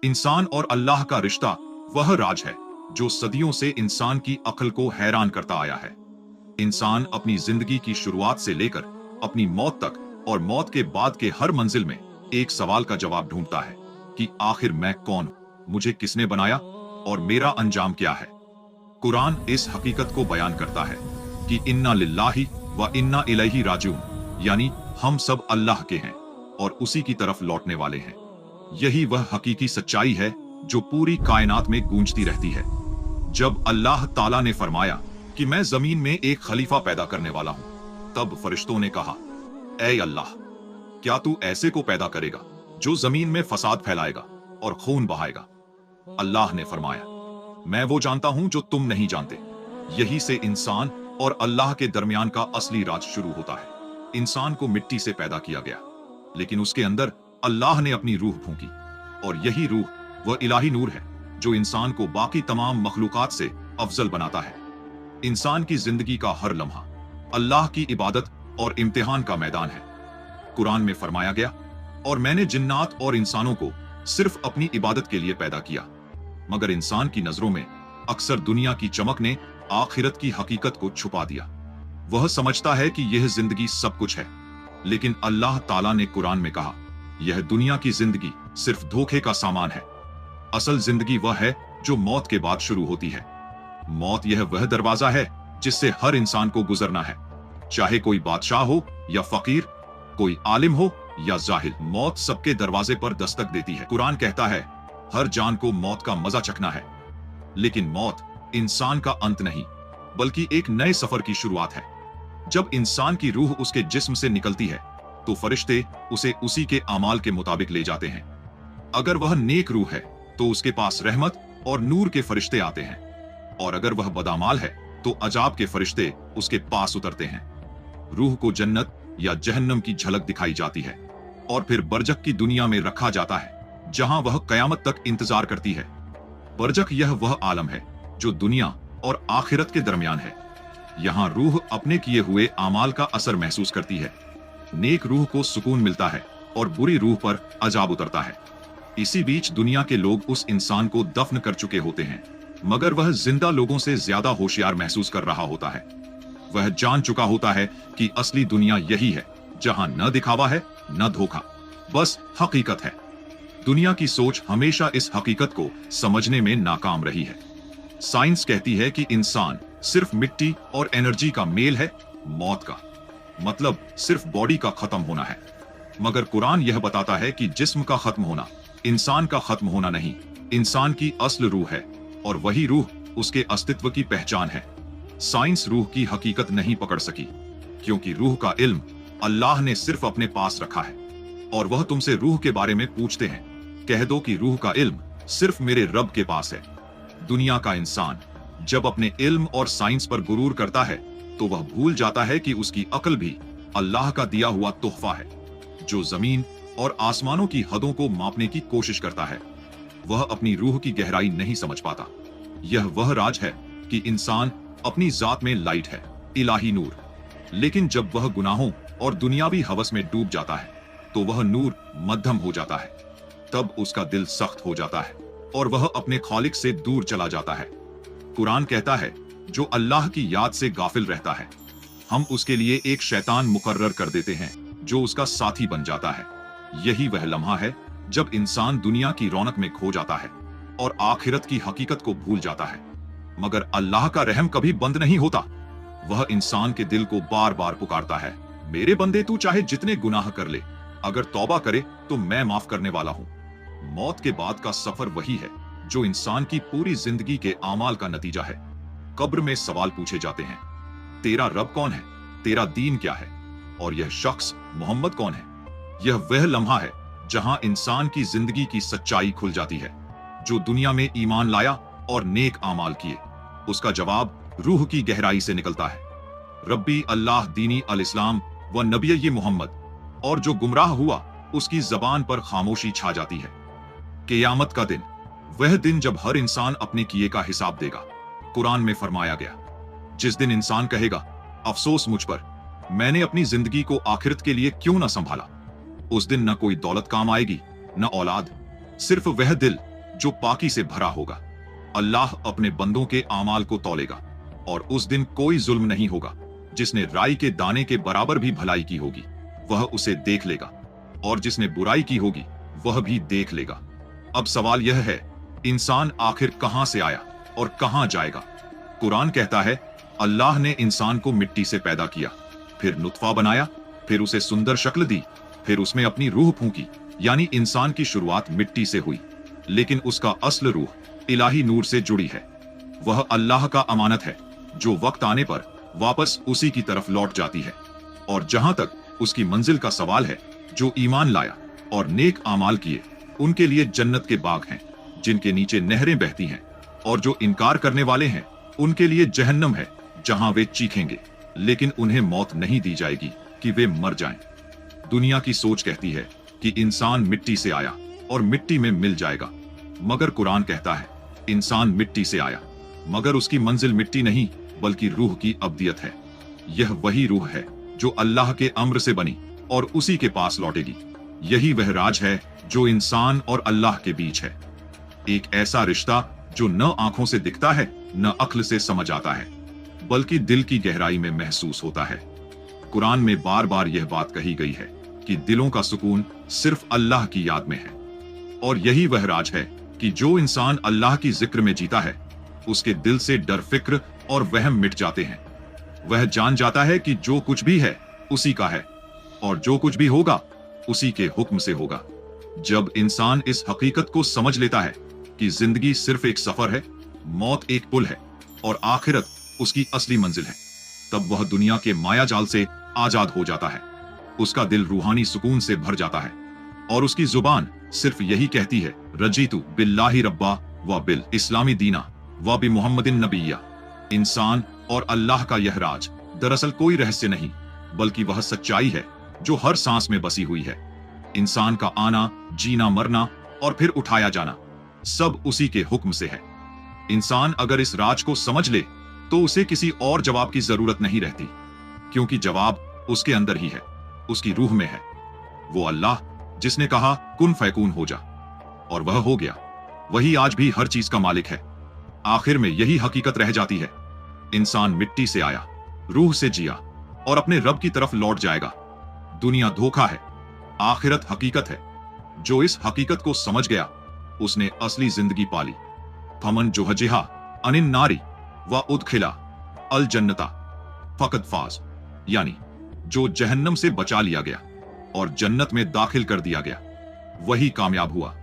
इंसान और अल्लाह का रिश्ता वह राज है जो सदियों से इंसान की अक्ल को हैरान करता आया है। इंसान अपनी जिंदगी की शुरुआत से लेकर अपनी मौत तक और मौत के बाद के हर मंजिल में एक सवाल का जवाब ढूंढता है कि आखिर मैं कौन हूं, मुझे किसने बनाया और मेरा अंजाम क्या है। कुरान इस हकीकत को बयान करता है कि इन्ना लिल्लाहि व इन्ना इलैहि राजिऊन, यानी हम सब अल्लाह के हैं और उसी की तरफ लौटने वाले हैं। यही वह हकीकी सच्चाई है जो पूरी कायनात में गूंजती रहती है। जब अल्लाह ताला ने फरमाया कि मैं जमीन में एक खलीफा पैदा करने वाला हूं, तब फरिश्तों ने कहा, ऐ अल्लाह, क्या तू ऐसे को पैदा करेगा जो जमीन में फसाद फैलाएगा और खून बहाएगा? अल्लाह ने फरमाया, मैं वो जानता हूं जो तुम नहीं जानते। यही से इंसान और अल्लाह के दरमियान का असली राज शुरू होता है। इंसान को मिट्टी से पैदा किया गया, लेकिन उसके अंदर अल्लाह ने अपनी रूह फूंकी, और यही रूह वह इलाही नूर है जो इंसान को बाकी तमाम मखलूकात से अफजल बनाता है। इंसान की जिंदगी का हर लम्हा अल्लाह की इबादत और इम्तिहान का मैदान है। कुरान में फरमाया गया, और मैंने जिन्नात और इंसानों को सिर्फ अपनी इबादत के लिए पैदा किया, मगर इंसान की नजरों में अक्सर दुनिया की चमक ने आखिरत की हकीकत को छुपा दिया। वह समझता है कि यह जिंदगी सब कुछ है, लेकिन अल्लाह ताला ने कुरान में कहा, यह दुनिया की जिंदगी सिर्फ धोखे का सामान है। असल जिंदगी वह है जो मौत के बाद शुरू होती है। मौत यह वह दरवाजा है जिससे हर इंसान को गुजरना है, चाहे कोई बादशाह हो या फकीर, कोई आलिम हो या जाहिल। मौत सबके दरवाजे पर दस्तक देती है। कुरान कहता है, हर जान को मौत का मजा चखना है, लेकिन मौत इंसान का अंत नहीं, बल्कि एक नए सफर की शुरुआत है। जब इंसान की रूह उसके जिस्म से निकलती है, तो फरिश्ते उसे उसी के अमाल के मुताबिक ले जाते हैं। अगर वह नेक रूह है तो उसके पास रहमत और नूर के फरिश्ते आते हैं, और अगर वह बदामाल है तो अजाब के फरिश्ते उसके पास उतरते हैं। रूह को जन्नत या जहन्नम की झलक दिखाई जाती है, और फिर बरजख की दुनिया में रखा जाता है जहां वह कयामत तक इंतजार करती है। बरजख यह वह आलम है जो दुनिया और आखिरत के दरमियान है। यहाँ रूह अपने किए हुए आमाल का असर महसूस करती है। नेक रूह को सुकून मिलता है और बुरी रूह पर अजाब उतरता है। इसी बीच दुनिया के लोग उस इंसान को दफन कर चुके होते हैं, मगर वह जिंदा लोगों से ज्यादा होशियार महसूस कर रहा होता है। वह जान चुका होता है कि असली दुनिया यही है जहां न दिखावा है न धोखा, बस हकीकत है। दुनिया की सोच हमेशा इस हकीकत को समझने में नाकाम रही है। साइंस कहती है कि इंसान सिर्फ मिट्टी और एनर्जी का मेल है, मौत का मतलब सिर्फ बॉडी का खत्म होना है। मगर कुरान यह बताता है कि जिस्म का खत्म होना इंसान का खत्म होना नहीं, इंसान की असल रूह है, और वही रूह उसके अस्तित्व की पहचान है। साइंस रूह की हकीकत नहीं पकड़ सकी, क्योंकि रूह का इल्म अल्लाह ने सिर्फ अपने पास रखा है। और वह तुमसे रूह के बारे में पूछते हैं, कह दो कि रूह का इल्म सिर्फ मेरे रब के पास है। दुनिया का इंसान जब अपने इल्म और साइंस पर गुरूर करता है, तो वह भूल जाता है कि उसकी अक्ल भी अल्लाह का दिया हुआ तोहफा है, जो जमीन और आसमानों की हदों को मापने की कोशिश करता है। वह अपनी रूह की गहराई नहीं समझ पाता। यह वह राज है कि इंसान अपनी जात में लाइट है, इलाही नूर, लेकिन जब वह गुनाहों और दुनियावी हवस में डूब जाता है, तो वह नूर मध्यम हो जाता है। तब उसका दिल सख्त हो जाता है और वह अपने खालिक से दूर चला जाता है। कुरान कहता है, जो अल्लाह की याद से गाफिल रहता है, हम उसके लिए एक शैतान मुकर्रर कर देते हैं जो उसका साथी बन जाता है। यही वह लम्हा है जब इंसान दुनिया की रौनक में खो जाता है और आखिरत की हकीकत को भूल जाता है। मगर अल्लाह का रहम कभी बंद नहीं होता। वह इंसान के दिल को बार बार पुकारता है, मेरे बंदे, तू चाहे जितने गुनाह कर ले, अगर तौबा करे तो मैं माफ करने वाला हूँ। मौत के बाद का सफर वही है जो इंसान की पूरी जिंदगी के आमाल का नतीजा है। कब्र में सवाल पूछे जाते हैं, तेरा रब कौन है, तेरा दीन क्या है, और यह शख्स मोहम्मद कौन है। यह वह लम्हा है जहां इंसान की जिंदगी की सच्चाई खुल जाती है। जो दुनिया में ईमान लाया और नेक आमाल किए, उसका जवाब रूह की गहराई से निकलता है, रब्बी अल्लाह दीनी अल इस्लाम व नबी मोहम्मद। और जो गुमराह हुआ, उसकी जबान पर खामोशी छा जाती है। क़यामत का दिन, वह दिन जब हर इंसान अपने किए का हिसाब देगा। कुरान में फरमाया गया, जिस दिन इंसान कहेगा, अफसोस मुझ पर, मैंने अपनी जिंदगी को आखिरत के लिए क्यों न संभाला। उस दिन न कोई दौलत काम आएगी, न औलाद, सिर्फ वह दिल जो पाकी से भरा होगा। अल्लाह अपने बंदों के आमाल को तौलेगा और उस दिन कोई जुल्म नहीं होगा। जिसने राई के दाने के बराबर भी भलाई की होगी वह उसे देख लेगा, और जिसने बुराई की होगी वह भी देख लेगा। अब सवाल यह है, इंसान आखिर कहां से आया और कहां जाएगा? कुरान कहता है, अल्लाह ने इंसान को मिट्टी से पैदा किया, फिर नुत्फा बनाया, फिर उसे सुंदर शक्ल दी, फिर उसमें अपनी रूह फूंकी। यानी इंसान की शुरुआत मिट्टी से हुई, लेकिन उसका असल रूह इलाही नूर से जुड़ी है। वह अल्लाह का अमानत है जो वक्त आने पर वापस उसी की तरफ लौट जाती है। और जहां तक उसकी मंजिल का सवाल है, जो ईमान लाया और नेक आमाल किए उनके लिए जन्नत के बाग हैं जिनके नीचे नहरें बहती हैं, और जो इनकार करने वाले हैं उनके लिए जहन्नम है जहां वे चीखेंगे, लेकिन उन्हें मौत नहीं दी जाएगी कि वे मर जाएं। दुनिया की सोच कहती है कि इंसान मिट्टी से आया और मिट्टी में मिल जाएगा, मगर कुरान कहता है इंसान मिट्टी से आया, मगर उसकी मंजिल मिट्टी नहीं बल्कि रूह की अब्दियत है। यह वही रूह है जो अल्लाह के अम्र से बनी और उसी के पास लौटेगी। यही वह राज है जो इंसान और अल्लाह के बीच है, एक ऐसा रिश्ता जो न आंखों से दिखता है न अक्ल से समझ आता है, बल्कि दिल की गहराई में महसूस होता है। कुरान में बार बार यह बात कही गई है कि दिलों का सुकून सिर्फ अल्लाह की याद में है, और यही वह राज है कि जो इंसान अल्लाह की जिक्र में जीता है उसके दिल से डर, फिक्र और वहम मिट जाते हैं। वह जान जाता है कि जो कुछ भी है उसी का है, और जो कुछ भी होगा उसी के हुक्म से होगा। जब इंसान इस हकीकत को समझ लेता है कि जिंदगी सिर्फ एक सफर है, मौत एक पुल है और आखिरत उसकी असली मंजिल है, तब वह दुनिया के माया जाल से आजाद हो जाता है। उसका दिल रूहानी सुकून से भर जाता है और उसकी जुबान सिर्फ यही कहती है, रजीतु बिल्लाहि रब्बा व बिल इस्लामी दीना व बि मुहम्मदिन नबिय्या। इंसान और अल्लाह का यह राज दरअसल कोई रहस्य नहीं, बल्कि वह सच्चाई है जो हर सांस में बसी हुई है। इंसान का आना, जीना, मरना और फिर उठाया जाना सब उसी के हुक्म से है। इंसान अगर इस राज को समझ ले तो उसे किसी और जवाब की जरूरत नहीं रहती, क्योंकि जवाब उसके अंदर ही है, उसकी रूह में है। वो अल्लाह जिसने कहा कुन फयकून हो जा, और वह हो गया, वही आज भी हर चीज का मालिक है। आखिर में यही हकीकत रह जाती है, इंसान मिट्टी से आया, रूह से जिया और अपने रब की तरफ लौट जाएगा। दुनिया धोखा है, आखिरत हकीकत है। जो इस हकीकत को समझ गया उसने असली जिंदगी पाली। फमन जुहजिहा अनिन नारी व उदखिला अल जन्नता फकद फाज, यानी जो जहन्नम से बचा लिया गया और जन्नत में दाखिल कर दिया गया वही कामयाब हुआ।